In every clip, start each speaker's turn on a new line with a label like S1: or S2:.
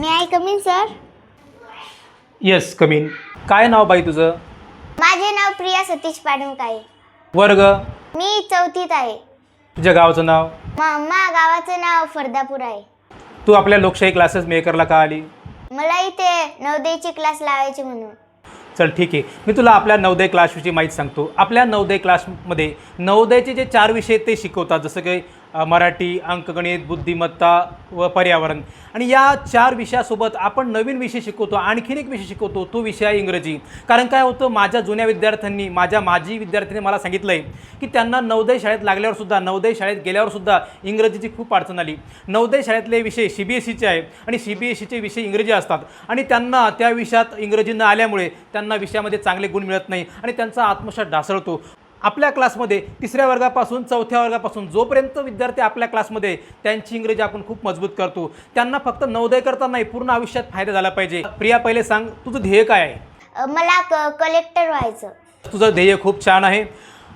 S1: Me I come in sir.
S2: Yes come in. काय नाव बाई तुझं?
S1: माझे नाव प्रिया सतीश पाडणकाळे.
S2: वर्ग?
S1: मी चौथीत आहे.
S2: तुझ्या गावाचं नाव?
S1: मा गावाचं नाव फरदापूर आहे.
S2: तू आपल्या लोकशाही क्लासेस मेकरला का आली?
S1: मला इथे नवोदयची क्लास लावायची म्हणून.
S2: चल ठीक आहे, मी तुला आपल्या नवोदय क्लासविषयी माहिती सांगतो. आपल्या नवोदय क्लासमध्ये नवोदयचे जे 4 विषय ते शिकवतात, जसं की मराठी, अंकगणित, बुद्धिमत्ता व पर्यावरण. आणि या 4 विषयासोबत आपण नवीन विषय शिकवतो, आणखीन एक विषय शिकवतो, तो विषय आहे इंग्रजी. कारण काय होतं, माझ्या जुन्या विद्यार्थ्यांनी, माजी विद्यार्थ्यांनी मला सांगितलं आहे की त्यांना नवोदय शाळेत लागल्यावरसुद्धा, नवोदय शाळेत गेल्यावरसुद्धा इंग्रजीची खूप अडचण आली. नवोदय शाळेतले विषय CBSEचे आहे आणि CBSEचे विषय इंग्रजी असतात आणि त्यांना त्या विषयात इंग्रजी न आल्यामुळे त्यांना विषयामध्ये चांगले गुण मिळत नाही आणि त्यांचा आत्मविश्वास ढासळतो. आपल्या क्लासमध्ये 3ऱ्या वर्गापासून 4थ्या वर्गापासून जोपर्यंत विद्यार्थी आपल्या क्लासमध्ये, त्यांची इंग्रजी आपण खूप मजबूत करतो. त्यांना फक्त नवोदय करता नाही, पूर्ण आयुष्यात फायदा झाला पाहिजे. प्रिया, पहिले सांग, तुझं ध्येय काय आहे?
S1: मला कलेक्टर व्हायचं.
S2: तुझं ध्येय खूप छान आहे.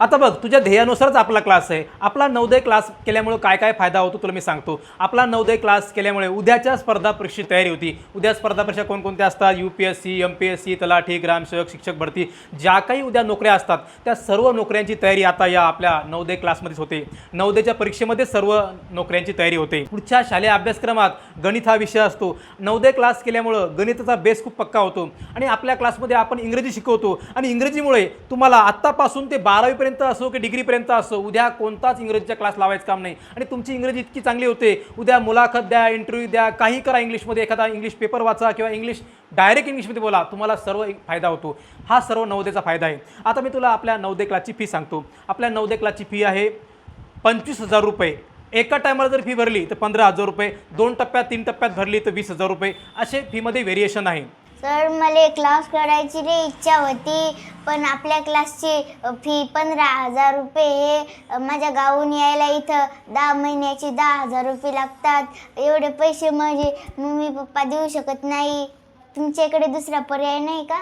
S2: आता बघ, तुझ्या ध्येयानुसारच आपला क्लास आहे. आपला नवोदय क्लास केल्यामुळे काय काय फायदा होतो तुला मी सांगतो. आपला नवोदय क्लास केल्यामुळे उद्याच्या स्पर्धा परीक्षेची तयारी होती. उद्या स्पर्धा परीक्षा कोणकोणत्या असतात? UPSC, MPSC, तलाठी, ग्रामसेवक, शिक्षक भरती, ज्या काही उद्या नोकऱ्या असतात त्या सर्व नोकऱ्यांची तयारी आता या आपल्या नवोदय क्लासमध्येच होते. नवोदयच्या परीक्षेमध्ये सर्व नोकऱ्यांची तयारी होते. पुढच्या शालेय अभ्यासक्रमात गणित हा विषय असतो. नवोदय क्लास केल्यामुळं गणिताचा बेस खूप पक्का होतो आणि आपल्या क्लासमध्ये आपण इंग्रजी शिकवतो आणि इंग्रजीमुळे तुम्हाला आत्तापासून ते 12वी असो की डिग्रीपर्यंत असो, उद्या कोणताच इंग्रजीचा क्लास लावायचं काम नाही. आणि तुमची इंग्रजी इतकी चांगली होते, उद्या मुलाखत द्या, इंटरव्ह्यू द्या, काही करा इंग्लिशमध्ये, एखादा इंग्लिश पेपर वाचा किंवा डायरेक्ट इंग्लिशमध्ये बोला, तुम्हाला सर्व फायदा होतो. हा सर्व नवोदयचा फायदा आहे. आता मी तुला आपल्या नवोदय क्लासची फी सांगतो. आपल्या नवोदय क्लासची फी आहे 25,000 रुपये. एका टायमाला जर फी भरली तर 15,000 रुपये, 2 टप्प्यात 3 टप्प्यात भरली तर 20,000 रुपये, असे फीमध्ये व्हेरिएशन आहे.
S1: सर, मला क्लास करायची रे इच्छा होती, पण आपल्या क्लासची फी 15,000 रुपये. हे माझ्या गावाहून यायला इथं 10 महिन्याचे 10,000 रुपये लागतात. एवढे पैसे माझे मम्मी पप्पा देऊ शकत नाही. तुमच्याकडे दुसरा पर्याय नाही का?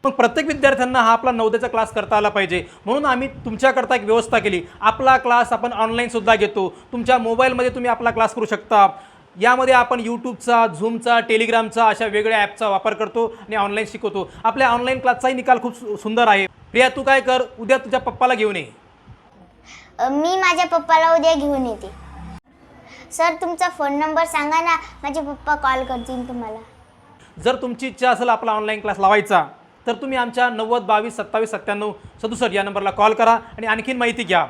S2: पण प्रत्येक विद्यार्थ्यांना हा आपला नवोदयचा क्लास करता आला पाहिजे, म्हणून आम्ही तुमच्याकरता एक व्यवस्था केली. आपला क्लास आपण ऑनलाईनसुद्धा घेतो. तुमच्या मोबाईलमध्ये तुम्ही आपला क्लास करू शकता. यामध्ये आपण यूट्यूबचा, झूमचा, टेलिग्रामचा, अशा वेगळ्या ॲपचा वापर करतो आणि ऑनलाईन शिकवतो. आपल्या ऑनलाईन क्लासचाही निकाल खूप सुंदर आहे. प्रिया, तू काय कर, उद्या तुझ्या पप्पाला घेऊन ये.
S1: मी माझ्या पप्पाला उद्या घेऊन येते. सर, तुमचा फोन नंबर सांगा ना, माझे पप्पा कॉल करतील तुम्हाला.
S2: जर तुमची इच्छा असेल आपला ऑनलाईन क्लास लावायचा तर तुम्ही आमच्या 90 22 27 97 67 या नंबरला कॉल करा आणि आणखीन माहिती घ्या.